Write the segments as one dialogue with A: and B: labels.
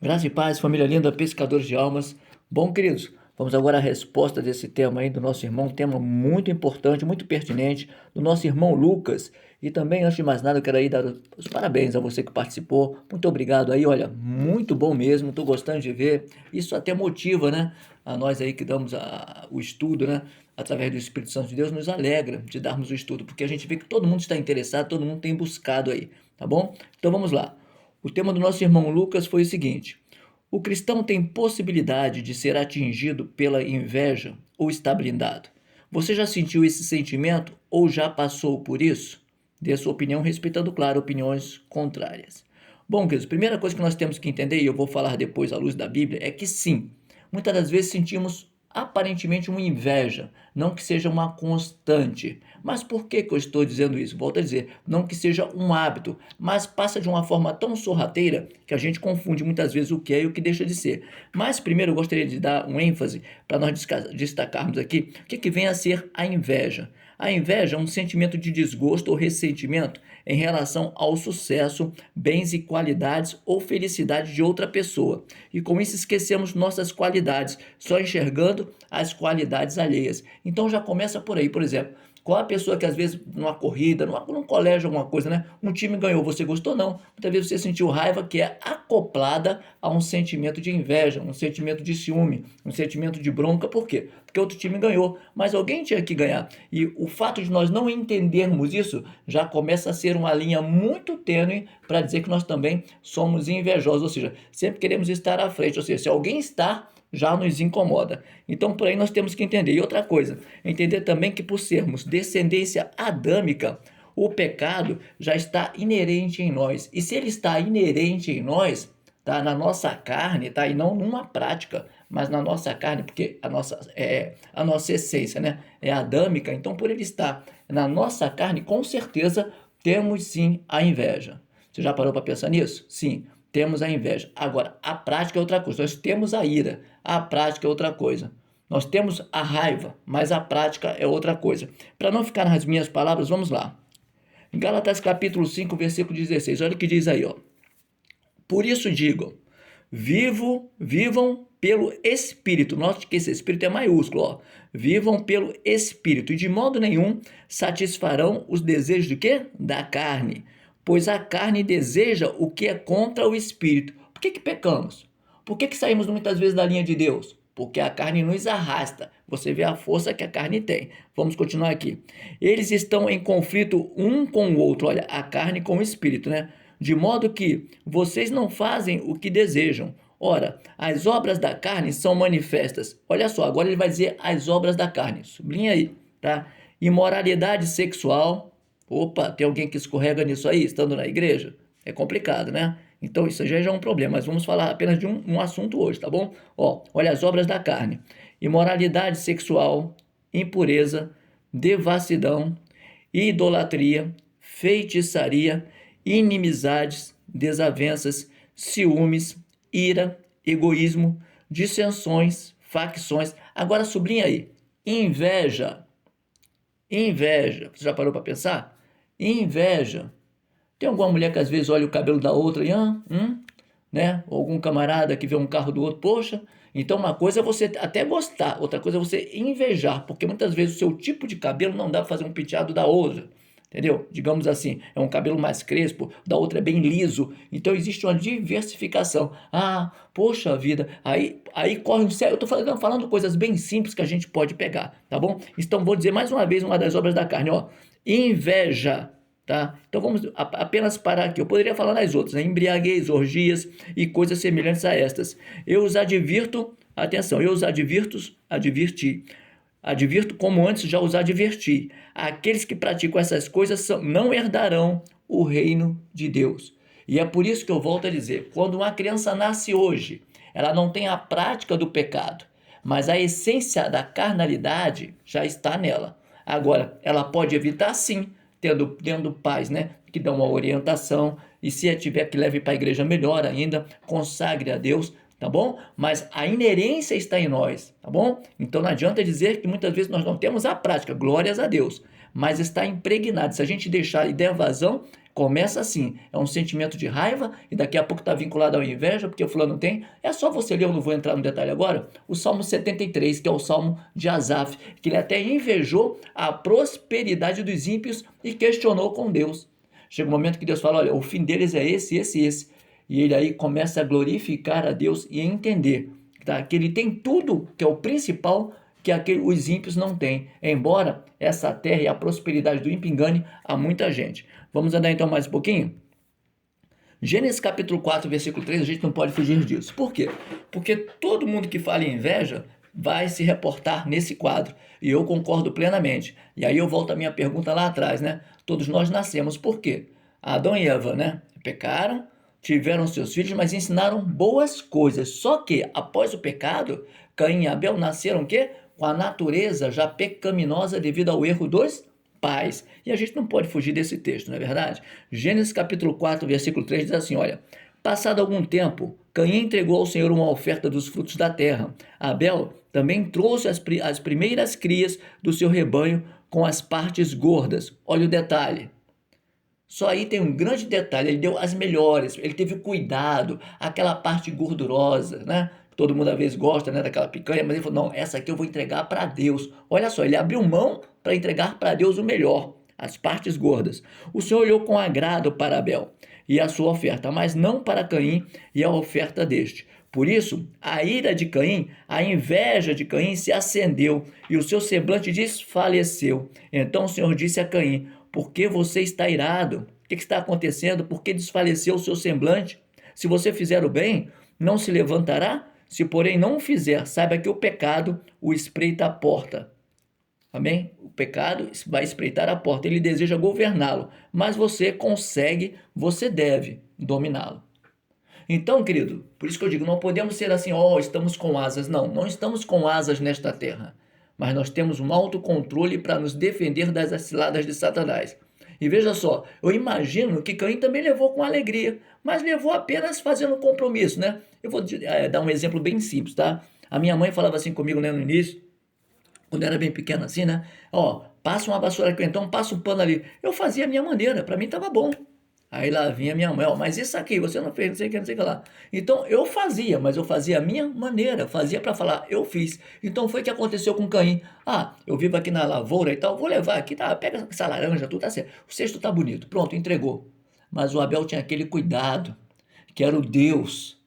A: Graça e paz, família linda, pescadores de almas. Bom, queridos, vamos agora à resposta desse tema aí do nosso irmão, tema muito importante, muito pertinente, do nosso irmão Lucas. E também, antes de mais nada, eu quero aí dar os parabéns a você que participou. Muito obrigado aí, olha, muito bom mesmo, estou gostando de ver. Isso até motiva, né, a nós aí que damos o estudo, né, através do Espírito Santo de Deus, nos alegra de darmos o estudo, porque a gente vê que todo mundo está interessado, todo mundo tem buscado aí, tá bom? Então vamos lá. O tema do nosso irmão Lucas foi o seguinte: o cristão tem possibilidade de ser atingido pela inveja ou está blindado? Você já sentiu esse sentimento ou já passou por isso? Dê sua opinião, respeitando, claro, opiniões contrárias. Bom, queridos, a primeira coisa que nós temos que entender, e eu vou falar depois à luz da Bíblia, é que sim, muitas das vezes sentimos aparentemente uma inveja, não que seja uma constante. Mas por que eu estou dizendo isso? Volto a dizer, não que seja um hábito, mas passa de uma forma tão sorrateira que a gente confunde muitas vezes o que é e o que deixa de ser. Mas primeiro eu gostaria de dar um ênfase para nós destacarmos aqui o que vem a ser a inveja. A inveja é um sentimento de desgosto ou ressentimento em relação ao sucesso, bens e qualidades ou felicidade de outra pessoa. E com isso esquecemos nossas qualidades, só enxergando as qualidades alheias. Então já começa por aí, por exemplo. Qual a pessoa que às vezes numa corrida, num colégio, alguma coisa, né? Um time ganhou, você gostou? Não. Muitas vezes você sentiu raiva, que é acoplada a um sentimento de inveja, um sentimento de ciúme, um sentimento de bronca. Por quê? Porque outro time ganhou, mas alguém tinha que ganhar. E o fato de nós não entendermos isso já começa a ser uma linha muito tênue para dizer que nós também somos invejosos, ou seja, sempre queremos estar à frente, ou seja, se alguém está, já nos incomoda. Então, por aí nós temos que entender. E outra coisa, entender também que por sermos descendência adâmica, o pecado já está inerente em nós. E se ele está inerente em nós, tá na nossa carne, tá? E não numa prática, mas na nossa carne, porque a nossa essência, né, é adâmica. Então, por ele estar na nossa carne, com certeza temos sim a inveja. Você já parou para pensar nisso? Sim, temos a inveja. Agora, a prática é outra coisa. Nós temos a ira, a prática é outra coisa. Nós temos a raiva, mas a prática é outra coisa. Para não ficar nas minhas palavras, vamos lá. Em Gálatas capítulo 5, versículo 16, olha o que diz aí, ó. Por isso digo, vivam pelo Espírito. Note que esse Espírito é maiúsculo, ó. Vivam pelo Espírito e de modo nenhum satisfarão os desejos de quê? Da carne. Pois a carne deseja o que é contra o Espírito. Por que pecamos? Por que saímos muitas vezes da linha de Deus? Porque a carne nos arrasta. Você vê a força que a carne tem. Vamos continuar aqui. Eles estão em conflito um com o outro. Olha, a carne com o espírito, né? De modo que vocês não fazem o que desejam. Ora, as obras da carne são manifestas. Olha só, agora ele vai dizer as obras da carne. Sublinha aí, tá? Imoralidade sexual. Opa, tem alguém que escorrega nisso aí, estando na igreja? É complicado, né? Então isso já é um problema, mas vamos falar apenas de um assunto hoje, tá bom? Ó, olha as obras da carne: imoralidade sexual, impureza, devassidão, idolatria, feitiçaria, inimizades, desavenças, ciúmes, ira, egoísmo, dissensões, facções. Agora sublinha aí: inveja. Inveja. Você já parou para pensar? Inveja. Tem alguma mulher que às vezes olha o cabelo da outra e, né? Ou algum camarada que vê um carro do outro, poxa. Então uma coisa é você até gostar, outra coisa é você invejar, porque muitas vezes o seu tipo de cabelo não dá para fazer um penteado da outra. Entendeu? Digamos assim, é um cabelo mais crespo, da outra é bem liso. Então existe uma diversificação. Ah, poxa vida, aí corre um sério. Eu estou falando coisas bem simples que a gente pode pegar, tá bom? Então vou dizer mais uma vez uma das obras da carne, ó. Inveja. Tá? Então vamos apenas parar aqui. Eu poderia falar nas outras, né? Embriaguez, orgias e coisas semelhantes a estas. Eu os advirto, atenção, eu os advirto como antes já os adverti. Aqueles que praticam essas coisas não herdarão o reino de Deus. E é por isso que eu volto a dizer, quando uma criança nasce hoje, ela não tem a prática do pecado, mas a essência da carnalidade já está nela. Agora, ela pode evitar sim, tendo pais, né, que dão uma orientação, e se tiver que leve para a igreja, melhor ainda, consagre a Deus, tá bom? Mas a inerência está em nós, tá bom? Então não adianta dizer que muitas vezes nós não temos a prática, glórias a Deus, mas está impregnado. Se a gente deixar e der vazão, Começa assim, é um sentimento de raiva e daqui a pouco está vinculado à inveja, porque o fulano tem. É só você ler, eu não vou entrar no detalhe agora, o Salmo 73, que é o Salmo de Asaf, que ele até invejou a prosperidade dos ímpios e questionou com Deus. Chega um momento que Deus fala, olha, o fim deles é esse, esse e esse. E ele aí começa a glorificar a Deus e a entender, tá, que ele tem tudo, que é o principal, que os ímpios não têm, embora essa terra e a prosperidade do ímpio engane a muita gente. Vamos andar então mais um pouquinho? Gênesis capítulo 4, versículo 3, a gente não pode fugir disso. Por quê? Porque todo mundo que fala em inveja vai se reportar nesse quadro, e eu concordo plenamente. E aí eu volto à minha pergunta lá atrás, né? Todos nós nascemos, por quê? Adão e Eva, né? Pecaram, tiveram seus filhos, mas ensinaram boas coisas. Só que, após o pecado, Caim e Abel nasceram o quê? Com a natureza já pecaminosa devido ao erro dos pais. E a gente não pode fugir desse texto, não é verdade? Gênesis capítulo 4, versículo 3 diz assim, olha, passado algum tempo, Caim entregou ao Senhor uma oferta dos frutos da terra. Abel também trouxe as primeiras crias do seu rebanho com as partes gordas. Olha o detalhe. Só aí tem um grande detalhe, ele deu as melhores, ele teve cuidado, aquela parte gordurosa, né? Todo mundo às vezes gosta, né, daquela picanha, mas ele falou, não, essa aqui eu vou entregar para Deus. Olha só, ele abriu mão para entregar para Deus o melhor, as partes gordas. O Senhor olhou com agrado para Abel e a sua oferta, mas não para Caim e a oferta deste. Por isso, a ira de Caim, a inveja de Caim se acendeu e o seu semblante desfaleceu. Então o Senhor disse a Caim, por que você está irado? O que está acontecendo? Por que desfaleceu o seu semblante? Se você fizer o bem, não se levantará? Se, porém, não o fizer, saiba que o pecado o espreita a porta. Amém? O pecado vai espreitar a porta. Ele deseja governá-lo, mas você consegue, você deve dominá-lo. Então, querido, por isso que eu digo, não podemos ser assim, estamos com asas. Não, não estamos com asas nesta terra. Mas nós temos um autocontrole para nos defender das ciladas de Satanás. E veja só, eu imagino que Caim também levou com alegria, mas levou apenas fazendo um compromisso, né? Eu vou dar um exemplo bem simples, tá? A minha mãe falava assim comigo, né, no início, quando eu era bem pequena assim, né? Passa uma vassoura aqui, então passa um pano ali. Eu fazia a minha maneira, para mim estava bom. Aí lá vinha minha mãe, mas isso aqui você não fez, não sei o que, não sei o que lá. Então eu fazia, mas eu fazia a minha maneira, fazia para falar, eu fiz. Então foi o que aconteceu com Caim. Eu vivo aqui na lavoura e tal, vou levar aqui, tá? Pega essa laranja, tudo tá certo. O cesto tá bonito, pronto, entregou. Mas o Abel tinha aquele cuidado, que era o Deus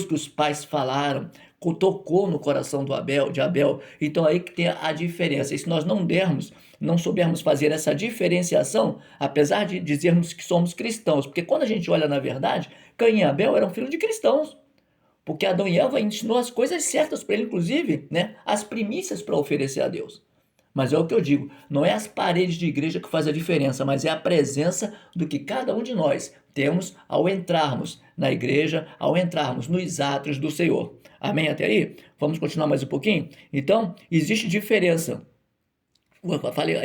A: que os pais falaram, tocou no coração de Abel. Então aí que tem a diferença. E se nós não soubermos fazer essa diferenciação, apesar de dizermos que somos cristãos, porque quando a gente olha na verdade, Caim e Abel eram filhos de cristãos, porque Adão e Eva ensinou as coisas certas para ele, inclusive, né, as primícias para oferecer a Deus. Mas é o que eu digo, não é as paredes de igreja que faz a diferença, mas é a presença do que cada um de nós temos ao entrarmos na igreja, ao entrarmos nos átrios do Senhor. Amém até aí? Vamos continuar mais um pouquinho? Então, existe diferença.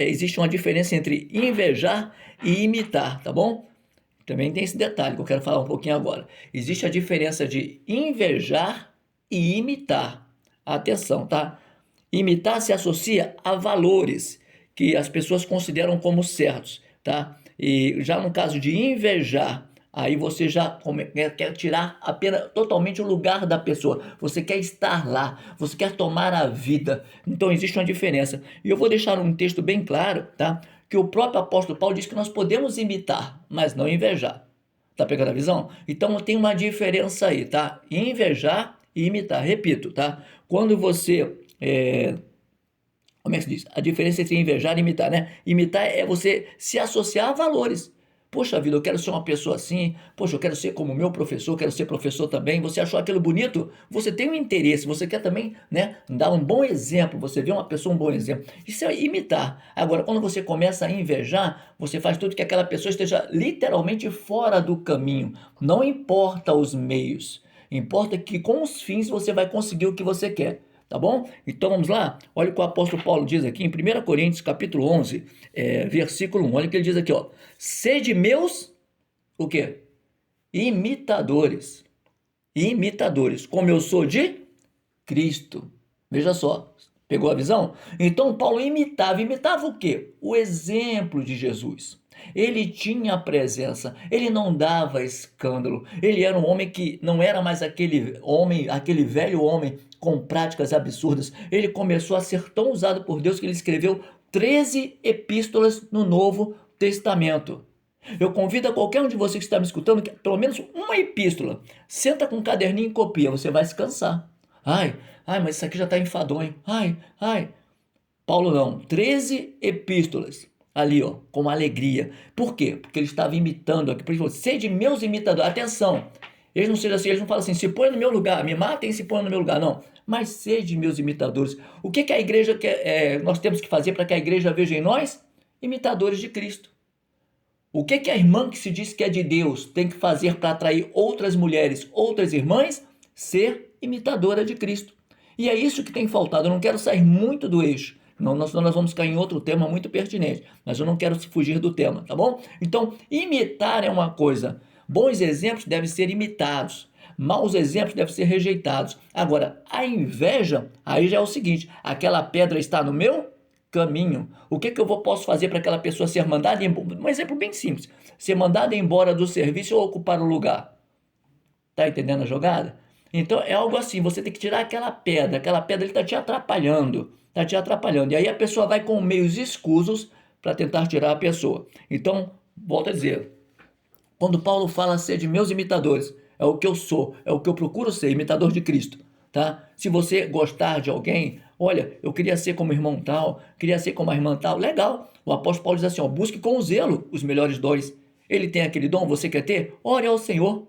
A: Existe uma diferença entre invejar e imitar, tá bom? Também tem esse detalhe que eu quero falar um pouquinho agora. Existe a diferença de invejar e imitar. Atenção, tá? Imitar se associa a valores que as pessoas consideram como certos, tá? E já no caso de invejar, aí você já quer tirar apenas totalmente o lugar da pessoa. Você quer estar lá, você quer tomar a vida. Então existe uma diferença. E eu vou deixar um texto bem claro, tá? Que o próprio apóstolo Paulo diz que nós podemos imitar, mas não invejar. Tá pegando a visão? Então tem uma diferença aí, tá? Invejar e imitar. Repito, tá? Quando você como é que se diz? A diferença entre invejar e imitar, né? Imitar é você se associar a valores. Poxa vida, eu quero ser uma pessoa assim. Poxa, eu quero ser como meu professor, quero ser professor também. Você achou aquilo bonito? Você tem um interesse, você quer também, né, dar um bom exemplo. Você vê uma pessoa um bom exemplo. Isso é imitar. Agora, quando você começa a invejar, você faz tudo que aquela pessoa esteja literalmente fora do caminho. Não importa os meios. Importa que com os fins você vai conseguir o que você quer. Tá bom? Então vamos lá? Olha o que o apóstolo Paulo diz aqui em 1 Coríntios capítulo 11, versículo 1. Olha o que ele diz aqui, ó. Sede meus, o quê? Imitadores. Imitadores, como eu sou de Cristo. Veja só, pegou a visão? Então Paulo imitava o quê? O exemplo de Jesus. Ele tinha presença, ele não dava escândalo, ele era um homem que não era mais aquele homem, aquele velho homem com práticas absurdas. Ele começou a ser tão usado por Deus que ele escreveu 13 epístolas no Novo Testamento. Eu convido a qualquer um de vocês que está me escutando, que pelo menos uma epístola, senta com um caderninho e copia, você vai se cansar. Mas isso aqui já está enfadonho. Paulo não, 13 epístolas ali, ó, com alegria. Por quê? Porque ele estava imitando aqui. Por exemplo, sede meus imitadores. Atenção, eles não sejam assim, eles não falam assim, se põe no meu lugar, me matem e se põe no meu lugar. Não, mas sede meus imitadores. O que a igreja quer, nós temos que fazer para que a igreja veja em nós? Imitadores de Cristo. O que a irmã que se diz que é de Deus tem que fazer para atrair outras mulheres, outras irmãs? Ser imitadora de Cristo. E é isso que tem faltado. Eu não quero sair muito do eixo. Não, nós vamos cair em outro tema muito pertinente, mas eu não quero fugir do tema, tá bom? Então, imitar é uma coisa. Bons exemplos devem ser imitados. Maus exemplos devem ser rejeitados. Agora, a inveja, aí já é o seguinte, aquela pedra está no meu caminho. O que eu posso fazer para aquela pessoa ser mandada embora? Um exemplo bem simples. Ser mandada embora do serviço ou ocupar o lugar. Tá entendendo a jogada? Então é algo assim, você tem que tirar aquela pedra está te atrapalhando, e aí a pessoa vai com meios escusos para tentar tirar a pessoa. Então, volto a dizer, quando Paulo fala ser de meus imitadores, é o que eu sou, é o que eu procuro ser, imitador de Cristo, tá? Se você gostar de alguém, olha, eu queria ser como o irmão tal, queria ser como a irmã tal, legal. O apóstolo Paulo diz assim, ó, busque com zelo os melhores dons. Ele tem aquele dom, você quer ter? Ore ao Senhor.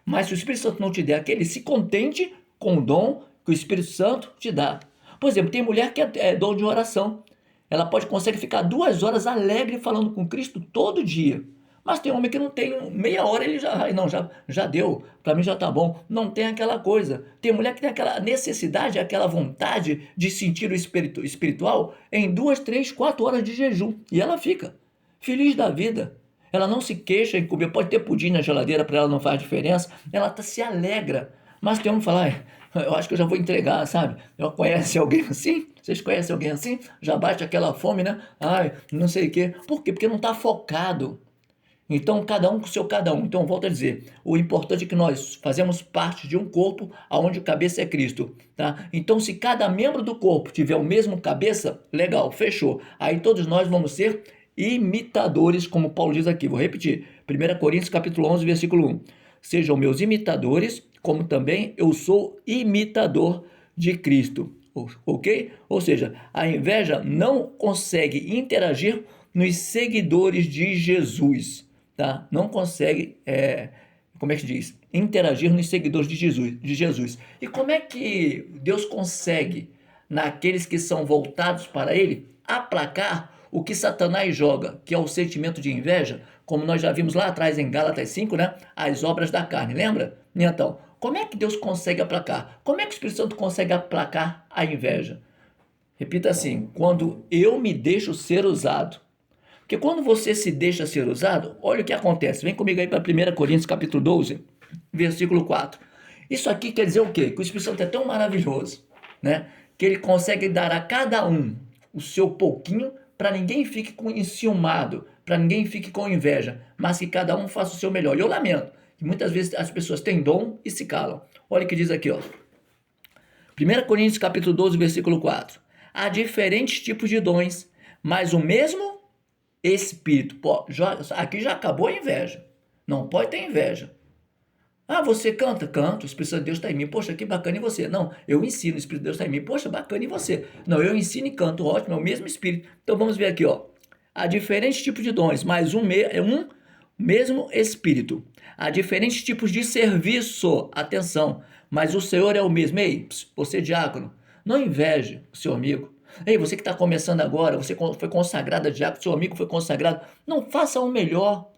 A: Mas se o Espírito Santo não te der aquele, se contente com o dom que o Espírito Santo te dá. Por exemplo, tem mulher que é dom de oração. Ela consegue ficar 2 horas alegre falando com Cristo todo dia. Mas tem homem que não tem meia hora, ele já deu, para mim já tá bom. Não tem aquela coisa. Tem mulher que tem aquela necessidade, aquela vontade de sentir o espiritual em 2, 3, 4 horas de jejum. E ela fica feliz da vida. Ela não se queixa em comer, pode ter pudim na geladeira, para ela não faz diferença. Ela se alegra. Mas tem um que fala, eu acho que eu já vou entregar, sabe? Conhece alguém assim? Vocês conhecem alguém assim? Já bate aquela fome, né? Não sei o quê. Por quê? Porque não está focado. Então, cada um com o seu cada um. Então, volto a dizer, o importante é que nós fazemos parte de um corpo onde o cabeça é Cristo, tá? Então, se cada membro do corpo tiver o mesmo cabeça, legal, fechou. Aí todos nós vamos ser imitadores, como Paulo diz aqui. Vou repetir. 1 Coríntios capítulo 11, versículo 1. Sejam meus imitadores, como também eu sou imitador de Cristo. Ok? Ou seja, a inveja não consegue interagir nos seguidores de Jesus. Tá? Não consegue, como é que diz? Interagir nos seguidores de Jesus. E como é que Deus consegue, naqueles que são voltados para Ele, aplacar o que Satanás joga, que é o sentimento de inveja, como nós já vimos lá atrás em Gálatas 5, né? As obras da carne, lembra? Então, como é que Deus consegue aplacar? Como é que o Espírito Santo consegue aplacar a inveja? Repita assim, quando eu me deixo ser usado. Porque quando você se deixa ser usado, olha o que acontece. Vem comigo aí para 1 Coríntios capítulo 12, versículo 4. Isso aqui quer dizer o quê? Que o Espírito Santo é tão maravilhoso, né? Que ele consegue dar a cada um o seu pouquinho para ninguém fique enciumado, para ninguém fique com inveja, mas que cada um faça o seu melhor. E eu lamento que muitas vezes as pessoas têm dom e se calam. Olha o que diz aqui, ó. 1 Coríntios capítulo 12, versículo 4. Há diferentes tipos de dons, mas o mesmo Espírito. Pô, aqui já acabou a inveja. Não pode ter inveja. Você canta? Canto. O Espírito de Deus está em mim. Poxa, que bacana em você. Não, eu ensino. O Espírito de Deus está em mim. Poxa, bacana em você. Não, eu ensino e canto. Ótimo, é o mesmo Espírito. Então vamos ver aqui, ó. Há diferentes tipos de dons, mas um mesmo Espírito. Há diferentes tipos de serviço. Atenção, mas o Senhor é o mesmo. Ei, você diácono, não inveje o seu amigo. Ei, você que está começando agora, você foi consagrado a diácono, seu amigo foi consagrado. Não, faça o melhor.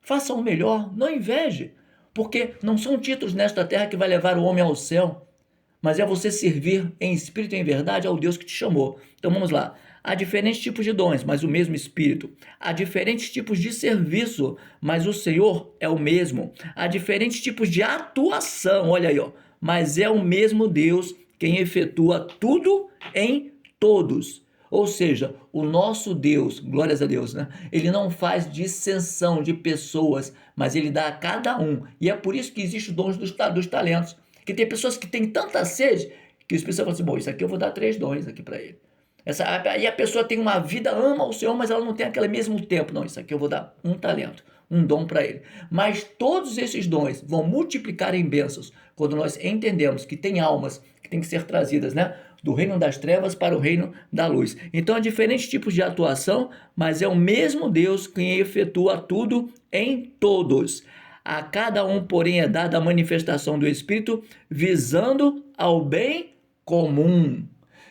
A: Faça o melhor. Não inveje. Porque não são títulos nesta terra que vai levar o homem ao céu, mas é você servir em espírito e em verdade ao Deus que te chamou. Então vamos lá. Há diferentes tipos de dons, mas o mesmo Espírito. Há diferentes tipos de serviço, mas o Senhor é o mesmo. Há diferentes tipos de atuação, olha aí, ó, mas é o mesmo Deus quem efetua tudo em todos. Ou seja, o nosso Deus, glórias a Deus, né? Ele não faz dissensão de pessoas, mas ele dá a cada um. E é por isso que existe o dom dos talentos. Que tem pessoas que têm tanta sede que o Espírito Santo fala assim, bom, isso aqui eu vou dar 3 dons aqui para ele. Aí a pessoa tem uma vida, ama o Senhor, mas ela não tem aquele mesmo tempo. Não, isso aqui eu vou dar um talento, um dom para ele. Mas todos esses dons vão multiplicar em bênçãos quando nós entendemos que tem almas que têm que ser trazidas, né? Do reino das trevas para o reino da luz. Então, há diferentes tipos de atuação, mas é o mesmo Deus quem efetua tudo em todos. A cada um, porém, é dada a manifestação do Espírito, visando ao bem comum.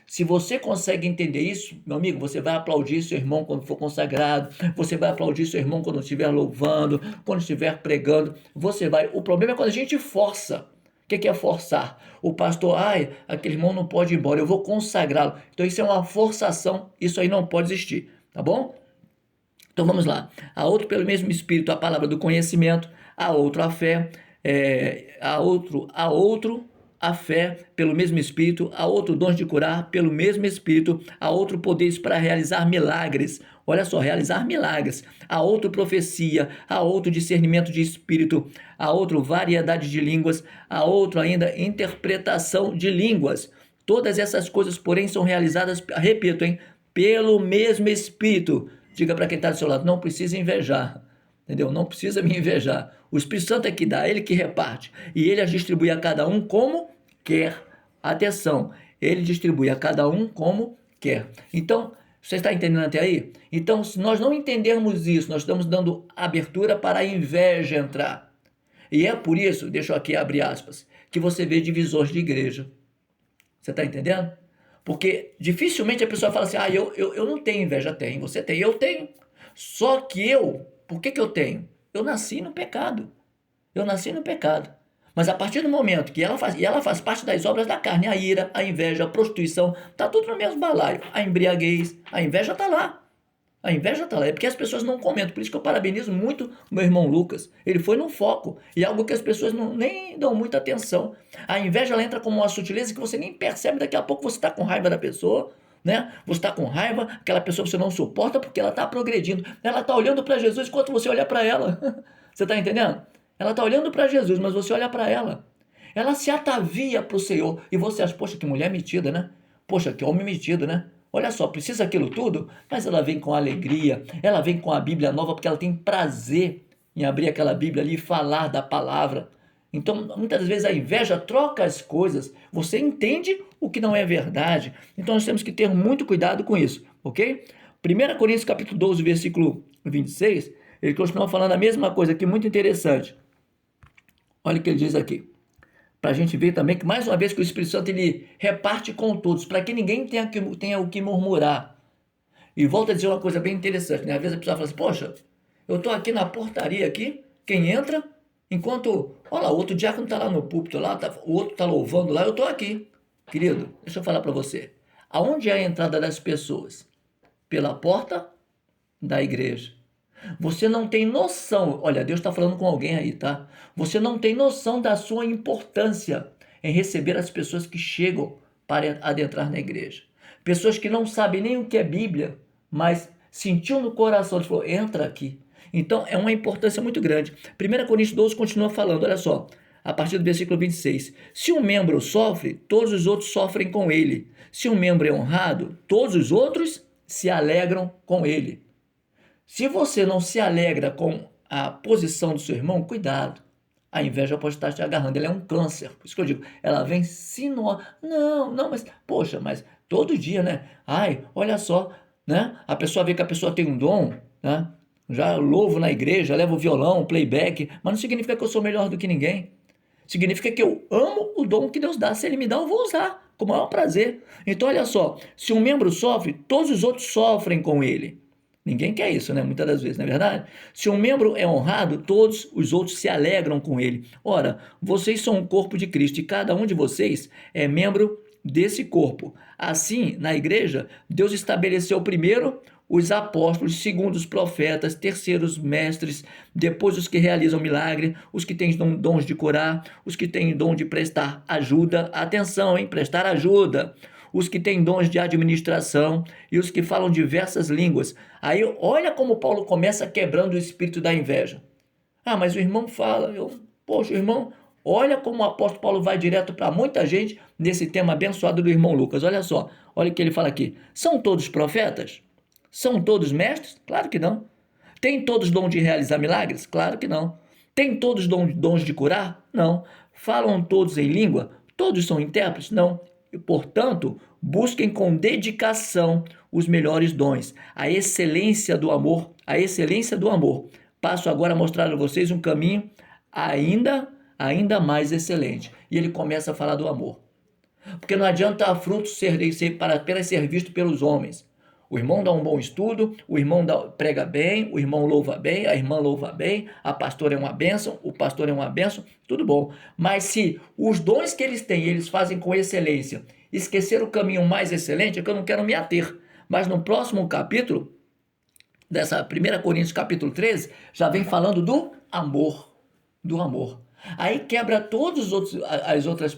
A: Se você consegue entender isso, meu amigo, você vai aplaudir seu irmão quando for consagrado, você vai aplaudir seu irmão quando estiver louvando, quando estiver pregando, você vai. O problema é quando a gente força. O que é forçar? O pastor, aquele irmão não pode ir embora, eu vou consagrá-lo. Então isso é uma forçação, isso aí não pode existir, tá bom? Então vamos lá. A outro pelo mesmo Espírito a palavra do conhecimento, a outro a fé, a outro a fé pelo mesmo Espírito, a outro dons de curar pelo mesmo Espírito, a outro poderes para realizar milagres. Olha só, realizar milagres. A outro profecia, a outro discernimento de espírito, a outro variedade de línguas, a outro ainda interpretação de línguas. Todas essas coisas, porém, são realizadas, repito, pelo mesmo Espírito. Diga para quem está do seu lado, não precisa invejar. Entendeu? Não precisa me invejar. O Espírito Santo é que dá, ele que reparte. E ele as distribui a cada um como quer. Atenção, ele distribui a cada um como quer. Então, você está entendendo até aí? Então, se nós não entendermos isso, nós estamos dando abertura para a inveja entrar. E é por isso, deixa eu aqui abrir aspas, que você vê divisões de igreja. Você está entendendo? Porque dificilmente a pessoa fala assim, eu não tenho inveja. Tem, você tem, eu tenho. Só que por que eu tenho? Eu nasci no pecado. Eu nasci no pecado. Mas a partir do momento que ela faz parte das obras da carne, a ira, a inveja, a prostituição, está tudo no mesmo balaio. A embriaguez, a inveja está lá. A inveja está lá. É porque as pessoas não comentam. Por isso que eu parabenizo muito o meu irmão Lucas. Ele foi no foco. E é algo que as pessoas nem dão muita atenção. A inveja ela entra como uma sutileza que você nem percebe. Daqui a pouco você está com raiva da pessoa, né? Você está com raiva, aquela pessoa você não suporta porque ela está progredindo. Ela está olhando para Jesus enquanto você olha para ela. Você está entendendo? Ela está olhando para Jesus, mas você olha para ela. Ela se atavia para o Senhor. E você acha, poxa, que mulher metida, né? Poxa, que homem metido, né? Olha só, precisa aquilo tudo, mas ela vem com alegria, ela vem com a Bíblia nova porque ela tem prazer em abrir aquela Bíblia ali e falar da palavra. Então, muitas vezes a inveja troca as coisas, você entende o que não é verdade. Então, nós temos que ter muito cuidado com isso, ok? 1 Coríntios capítulo 12, versículo 26, ele continua falando a mesma coisa aqui, muito interessante. Olha o que ele diz aqui. Para a gente ver também que, mais uma vez, que o Espírito Santo ele reparte com todos, para que ninguém tenha o que murmurar. E volta a dizer uma coisa bem interessante, né? Às vezes a pessoa fala assim, poxa, eu estou aqui na portaria aqui, quem entra, enquanto, olha lá, o outro diácono está lá no púlpito, lá, o outro está louvando lá, eu estou aqui. Querido, deixa eu falar para você. Aonde é a entrada das pessoas? Pela porta da igreja. Você não tem noção, olha, Deus está falando com alguém aí, tá? Você não tem noção da sua importância em receber as pessoas que chegam para adentrar na igreja. Pessoas que não sabem nem o que é Bíblia, mas sentiu no coração, falou, entra aqui. Então, é uma importância muito grande. 1 Coríntios 12 continua falando, olha só, a partir do versículo 26. Se um membro sofre, todos os outros sofrem com ele. Se um membro é honrado, todos os outros se alegram com ele. Se você não se alegra com a posição do seu irmão, cuidado. A inveja pode estar te agarrando, ela é um câncer. Por isso que eu digo, ela vem Não, mas, poxa, mas todo dia, né? Olha só, né? A pessoa vê que a pessoa tem um dom, né? Já louvo na igreja, levo violão, playback, mas não significa que eu sou melhor do que ninguém. Significa que eu amo o dom que Deus dá. Se Ele me dá, eu vou usar com o maior prazer. Então, olha só, se um membro sofre, todos os outros sofrem com ele. Ninguém quer isso, né? Muitas das vezes, não é verdade? Se um membro é honrado, todos os outros se alegram com ele. Ora, vocês são o corpo de Cristo e cada um de vocês é membro desse corpo. Assim, na igreja, Deus estabeleceu primeiro os apóstolos, segundo os profetas, terceiro os mestres, depois os que realizam milagre, os que têm dons de curar, os que têm dom de prestar ajuda. Atenção, prestar ajuda. os que têm dons de administração e os que falam diversas línguas. Aí olha como Paulo começa quebrando o espírito da inveja. Ah, mas o irmão fala, poxa, o irmão, olha como o apóstolo Paulo vai direto para muita gente nesse tema abençoado do irmão Lucas. Olha só, olha o que ele fala aqui. São todos profetas? São todos mestres? Claro que não. Tem todos dom de realizar milagres? Claro que não. Tem todos dons de curar? Não. Falam todos em língua? Todos são intérpretes? Não. E, portanto, busquem com dedicação os melhores dons, a excelência do amor, a excelência do amor. Passo agora a mostrar a vocês um caminho ainda mais excelente. E ele começa a falar do amor. Porque não adianta frutos para apenas ser visto pelos homens. O irmão dá um bom estudo, o irmão prega bem, o irmão louva bem, a irmã louva bem, a pastora é uma bênção, o pastor é uma bênção, tudo bom. Mas se os dons que eles têm, eles fazem com excelência, esquecer o caminho mais excelente, é que eu não quero me ater. Mas no próximo capítulo, dessa 1 Coríntios capítulo 13, já vem falando do amor. Do amor. Aí quebra todos os outros,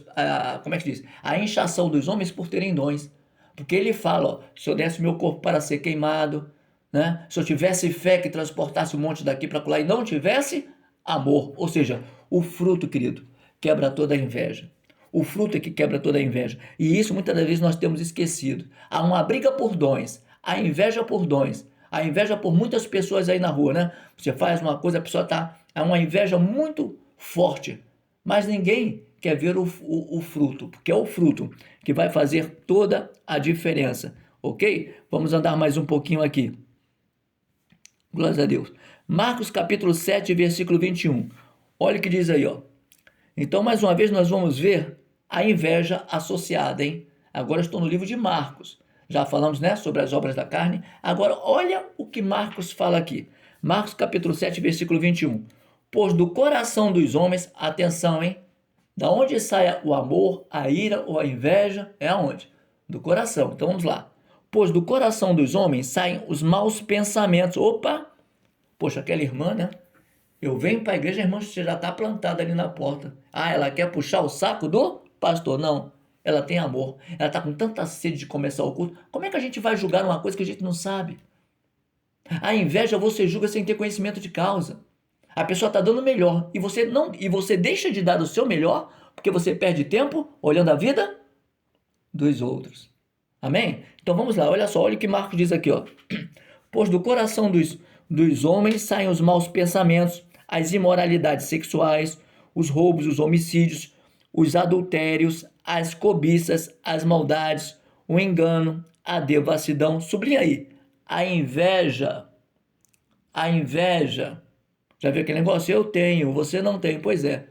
A: como é que diz? A inchação dos homens por terem dons. Porque ele fala, ó, se eu desse meu corpo para ser queimado, né? Se eu tivesse fé que transportasse um monte daqui para lá e não tivesse amor. Ou seja, o fruto, querido, quebra toda a inveja. O fruto é que quebra toda a inveja. E isso muitas das vezes nós temos esquecido. Há uma briga por dons, a inveja por dons, a inveja por muitas pessoas aí na rua, né? Você faz uma coisa, a pessoa há uma inveja muito forte, mas ninguém quer ver o fruto, porque é o fruto que vai fazer toda a diferença, ok? Vamos andar mais um pouquinho aqui. Glórias a Deus. Marcos capítulo 7, versículo 21. Olha o que diz aí, ó. Então, mais uma vez, nós vamos ver a inveja associada, hein? Agora estou no livro de Marcos. Já falamos, né, sobre as obras da carne. Agora, olha o que Marcos fala aqui. Marcos capítulo 7, versículo 21. Pois do coração dos homens, atenção, hein? Da onde sai o amor, a ira ou a inveja? É aonde? Do coração. Então vamos lá. Pois do coração dos homens saem os maus pensamentos. Opa! Poxa, aquela irmã, né? Eu venho para a igreja, a irmã já está plantada ali na porta. Ah, ela quer puxar o saco do pastor? Não. Ela tem amor. Ela está com tanta sede de começar o culto. Como é que a gente vai julgar uma coisa que a gente não sabe? A inveja você julga sem ter conhecimento de causa. A pessoa está dando o melhor e você deixa de dar o seu melhor porque você perde tempo olhando a vida dos outros. Amém? Então vamos lá, olha só, olha o que Marcos diz aqui, ó. Pois do coração dos homens saem os maus pensamentos, as imoralidades sexuais, os roubos, os homicídios, os adultérios, as cobiças, as maldades, o engano, a devassidão. Sublinha aí, a inveja. A inveja. Já viu aquele negócio? Eu tenho, você não tem. Pois é.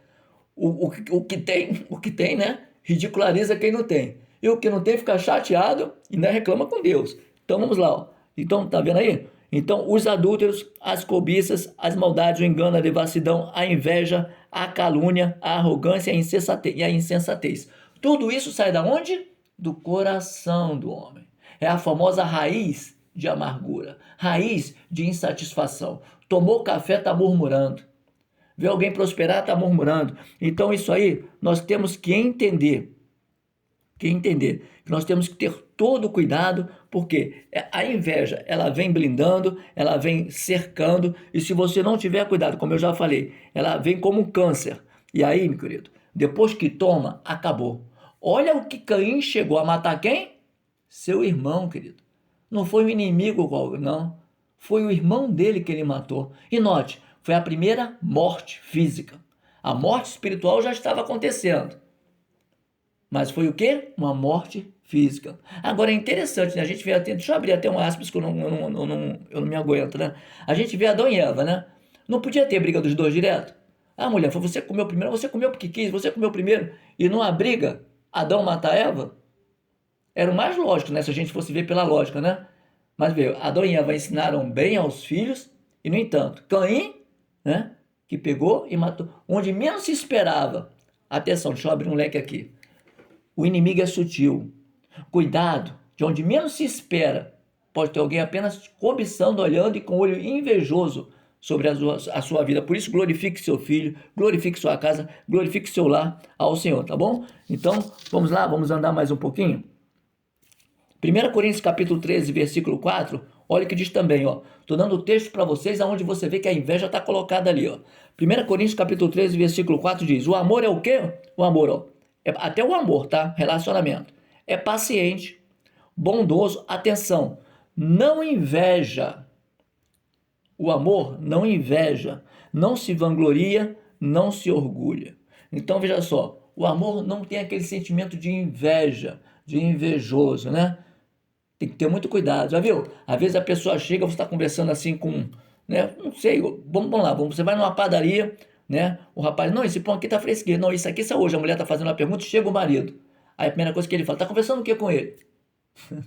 A: O que tem, né? Ridiculariza quem não tem. E o que não tem fica chateado e ainda reclama com Deus. Então vamos lá, ó. Então, tá vendo aí? Então, os adúlteros, as cobiças, as maldades, o engano, a devassidão, a inveja, a calúnia, a arrogância e a insensatez. Tudo isso sai da onde? Do coração do homem. É a famosa raiz de amargura, raiz de insatisfação. Tomou café, está murmurando. Vê alguém prosperar, está murmurando. Então isso aí nós temos que entender. Que nós temos que ter todo o cuidado, porque a inveja, ela vem blindando, ela vem cercando, e se você não tiver cuidado, como eu já falei, ela vem como um câncer. E aí, meu querido, depois que toma, acabou. Olha o que Caim chegou a matar quem? Seu irmão, querido. Não foi o inimigo, não. Foi o irmão dele que ele matou. E note, foi a primeira morte física. A morte espiritual já estava acontecendo. Mas foi o quê? Uma morte física. Agora é interessante, né? A gente vê até, deixa eu abrir até um aspas que eu não me aguento, né? A gente vê Adão e Eva, né? Não podia ter briga dos dois direto? Ah, mulher, foi você que comeu primeiro, você comeu porque quis, você comeu primeiro. E não há briga, Adão mata Eva? Era o mais lógico, né? Se a gente fosse ver pela lógica, né? Mas veio, Adão e Eva ensinaram bem aos filhos, e no entanto, Caim, né? Que pegou e matou, onde menos se esperava. Atenção, deixa eu abrir um leque aqui. O inimigo é sutil. Cuidado, de onde menos se espera, pode ter alguém apenas cobiçando, olhando e com olho invejoso sobre a sua vida. Por isso, glorifique seu filho, glorifique sua casa, glorifique seu lar ao Senhor, tá bom? Então, vamos lá, vamos andar mais um pouquinho? 1 Coríntios capítulo 13, versículo 4, olha o que diz também, ó. Estou dando o texto para vocês, aonde você vê que a inveja está colocada ali, ó. 1 Coríntios capítulo 13, versículo 4 diz, o amor é o quê? O amor, ó. Até o amor, tá? Relacionamento. É paciente, bondoso, atenção, não inveja. O amor não inveja, não se vangloria, não se orgulha. Então veja só, o amor não tem aquele sentimento de inveja, de invejoso, né? Tem que ter muito cuidado, já viu? Às vezes a pessoa chega, você está conversando assim com, né? Não sei, vamos lá, você vai numa padaria, né? O rapaz, não, esse pão aqui tá fresquinho. Não, isso aqui é hoje. A mulher tá fazendo uma pergunta, chega o marido. Aí a primeira coisa que ele fala, tá conversando o que com ele?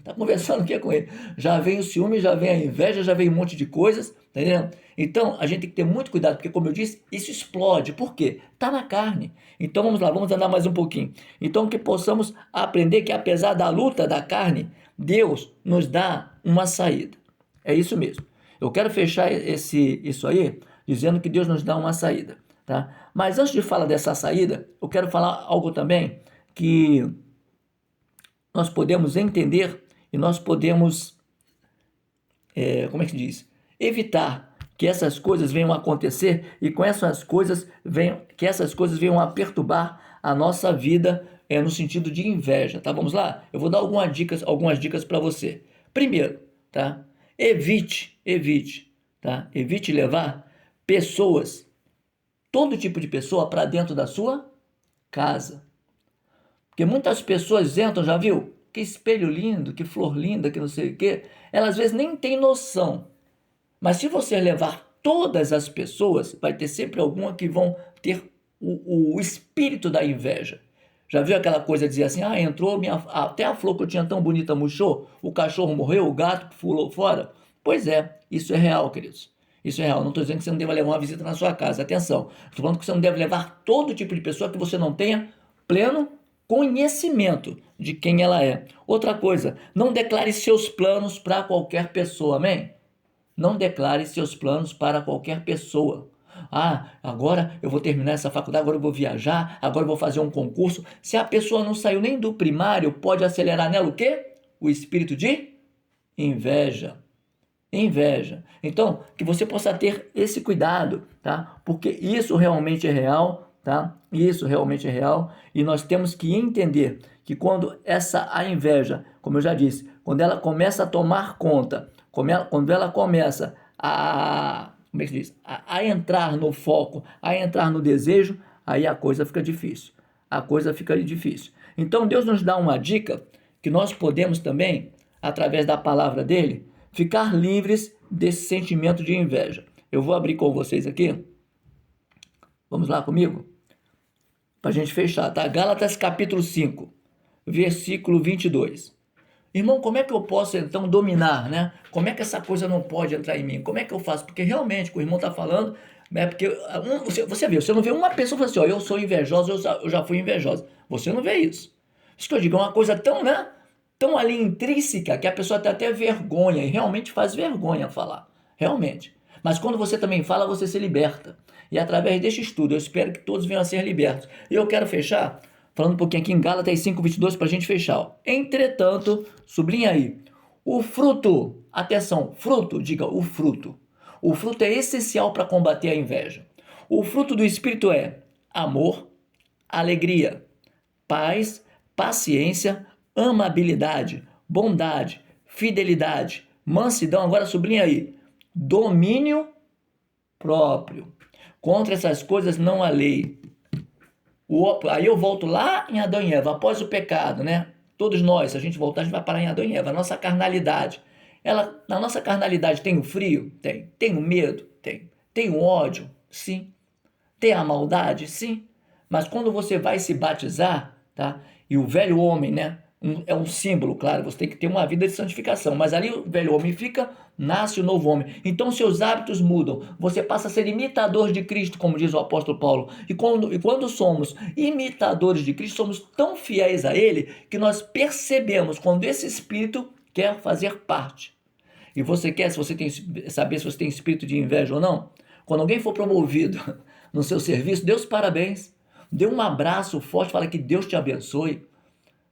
A: Tá conversando o que com ele? Já vem o ciúme, já vem a inveja, já vem um monte de coisas, tá entendendo? Então, a gente tem que ter muito cuidado, porque como eu disse, isso explode. Por quê? Tá na carne. Então, vamos lá, vamos andar mais um pouquinho. Então, que possamos aprender que apesar da luta da carne, Deus nos dá uma saída. É isso mesmo. Eu quero fechar isso aí, dizendo que Deus nos dá uma saída, tá? Mas antes de falar dessa saída, eu quero falar algo também que nós podemos entender e nós podemos, como é que se diz? Evitar que essas coisas venham a acontecer e com essas coisas que essas coisas venham a perturbar a nossa vida no sentido de inveja, tá? Vamos lá? Eu vou dar algumas dicas para você. Primeiro, tá? Evite, tá? Evite levar pessoas, todo tipo de pessoa para dentro da sua casa. Porque muitas pessoas entram, já viu? Que espelho lindo, que flor linda, que não sei o quê. Elas às vezes nem têm noção. Mas se você levar todas as pessoas, vai ter sempre alguma que vão ter o espírito da inveja. Já viu aquela coisa de dizer assim, entrou, até a flor que eu tinha tão bonita murchou, o cachorro morreu, o gato pulou fora? Pois é, isso é real, queridos. Isso é real. Não estou dizendo que você não deva levar uma visita na sua casa. Atenção. Estou falando que você não deve levar todo tipo de pessoa que você não tenha pleno conhecimento de quem ela é. Outra coisa, não declare seus planos para qualquer pessoa, amém? Não declare seus planos para qualquer pessoa. Agora eu vou terminar essa faculdade, agora eu vou viajar, agora eu vou fazer um concurso. Se a pessoa não saiu nem do primário, pode acelerar nela o quê? O espírito de inveja. Inveja. Então, que você possa ter esse cuidado, tá? Porque isso realmente é real, tá? Isso realmente é real e nós temos que entender que quando a inveja, como eu já disse, quando ela começa a tomar conta, quando ela começa como é que se diz? A entrar no foco, a entrar no desejo, aí a coisa fica difícil. A coisa fica difícil. Então Deus nos dá uma dica que nós podemos também, através da palavra dele, ficar livres desse sentimento de inveja. Eu vou abrir com vocês aqui. Vamos lá comigo? Para a gente fechar, tá? Gálatas capítulo 5, versículo 22. Irmão, como é que eu posso então dominar, né? Como é que essa coisa não pode entrar em mim? Como é que eu faço? Porque realmente, o que o irmão está falando, né? Porque você vê, você não vê uma pessoa falando assim, ó, eu sou invejosa, eu já fui invejosa. Você não vê isso. Isso que eu digo, é uma coisa tão, né? Tão ali intrínseca que a pessoa tem até vergonha, e realmente faz vergonha falar, realmente. Mas quando você também fala, você se liberta. E através deste estudo, eu espero que todos venham a ser libertos. E eu quero fechar falando um pouquinho aqui em Gálatas 5:22 para a gente fechar. Ó. Entretanto, sublinha aí, o fruto, atenção, fruto, diga o fruto. O fruto é essencial para combater a inveja. O fruto do Espírito é amor, alegria, paz, paciência, amabilidade, bondade, fidelidade, mansidão, agora sublinha aí, domínio próprio. Contra essas coisas não há lei. Aí eu volto lá em Adão e Eva, após o pecado, né? Todos nós, se a gente voltar, a gente vai parar em Adão e Eva. A nossa carnalidade, na nossa carnalidade tem o frio? Tem. Tem o medo? Tem. Tem o ódio? Sim. Tem a maldade? Sim. Mas quando você vai se batizar, tá? E o velho homem, né? É um símbolo, claro, você tem que ter uma vida de santificação, mas ali o velho homem fica, nasce o novo homem. Então seus hábitos mudam, você passa a ser imitador de Cristo, como diz o apóstolo Paulo. E quando somos imitadores de Cristo, somos tão fiéis a Ele que nós percebemos quando esse Espírito quer fazer parte. E você quer, se você tem, saber se você tem espírito de inveja ou não? Quando alguém for promovido no seu serviço, dê os parabéns, dê um abraço forte, fala que Deus te abençoe.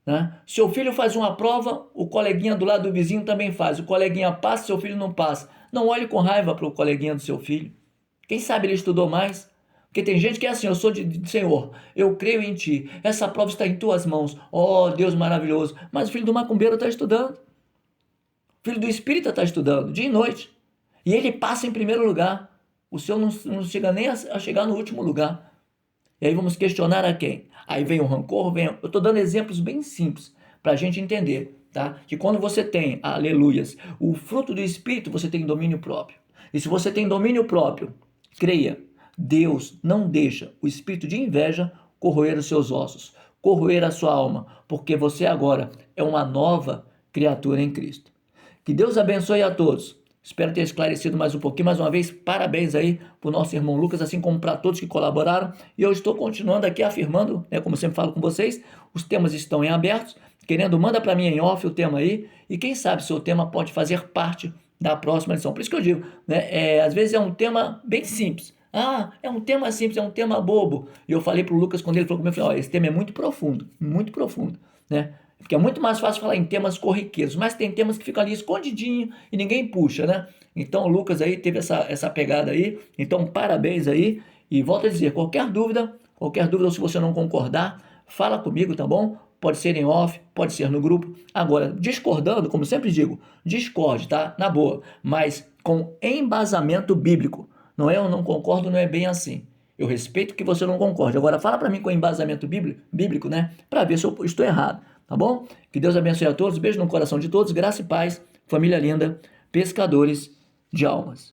A: né? Seu filho faz uma prova, o coleguinha do lado do vizinho também faz. O coleguinha passa, seu filho não passa. Não olhe com raiva para o coleguinha do seu filho. Quem sabe ele estudou mais? Porque tem gente que é assim, eu sou de Senhor, eu creio em Ti, essa prova está em Tuas mãos, ó Deus maravilhoso. Mas o filho do macumbeiro está estudando, o filho do espírita está estudando, dia e noite. E ele passa em primeiro lugar. O seu não chega nem a chegar no último lugar. E aí vamos questionar a quem? Aí vem o rancor, eu estou dando exemplos bem simples para a gente entender, tá? Que quando você tem, aleluias, o fruto do Espírito, você tem domínio próprio. E se você tem domínio próprio, creia, Deus não deixa o espírito de inveja corroer os seus ossos, corroer a sua alma, porque você agora é uma nova criatura em Cristo. Que Deus abençoe a todos. Espero ter esclarecido mais um pouquinho. Mais uma vez, parabéns aí para o nosso irmão Lucas, assim como para todos que colaboraram. E eu estou continuando aqui afirmando, né, como sempre falo com vocês, os temas estão em abertos. Querendo, manda para mim em off o tema aí. E quem sabe seu tema pode fazer parte da próxima lição. Por isso que eu digo, né, às vezes é um tema bem simples. Ah, é um tema simples, é um tema bobo. E eu falei para o Lucas, quando ele falou comigo, eu falei, esse tema é muito profundo, né? Porque é muito mais fácil falar em temas corriqueiros, mas tem temas que ficam ali escondidinho e ninguém puxa, né? Então o Lucas aí teve essa pegada aí, então parabéns aí, e volto a dizer, qualquer dúvida, ou se você não concordar, fala comigo, tá bom? Pode ser em off, pode ser no grupo. Agora, discordando, como sempre digo, discorde, tá? Na boa, mas com embasamento bíblico. Não é eu não concordo, não é bem assim. Eu respeito que você não concorde. Agora, fala para mim com embasamento bíblico, né? Para ver se eu estou errado, tá bom? Que Deus abençoe a todos. Beijo no coração de todos. Graça e paz. Família linda. Pescadores de almas.